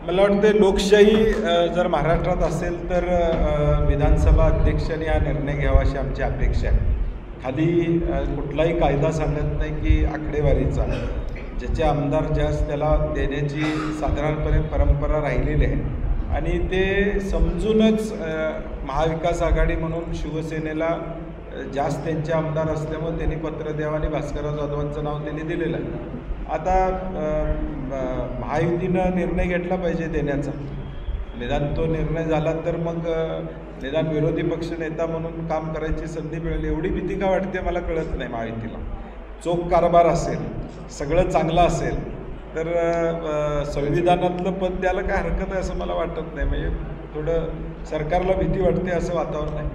मला वाटतं लोकशाही जर महाराष्ट्रात असेल तर विधानसभा अध्यक्षांनी हा निर्णय घ्यावा अशी आमची अपेक्षा आहे. खाली कुठलाही कायदा सांगत नाही की आकडेवारीचा ज्याचे आमदार जास्त त्याला देण्याची साधारणपणे परंपरा राहिलेली आहे आणि ते समजूनच महाविकास आघाडी म्हणून शिवसेनेला जास्त त्यांचे आमदार असल्यामुळे त्यांनी पत्र द्यावं आणि भास्करराव जाधवांचं नाव त्यांनी दिलेलं आहे. आता महायुतीनं निर्णय घेतला पाहिजे देण्याचा. निदान तो निर्णय झाला तर मग निदान विरोधी पक्ष नेता म्हणून काम करायची संधी मिळेल. एवढी भीती का वाटते मला कळत नाही. महायुतीला चोख कारभार असेल, सगळं चांगलं असेल तर संविधानातलं पद द्यायला काय हरकत आहे असं मला वाटत नाही. म्हणजे थोडं सरकारला भीती वाटते असं वातावरण आहे.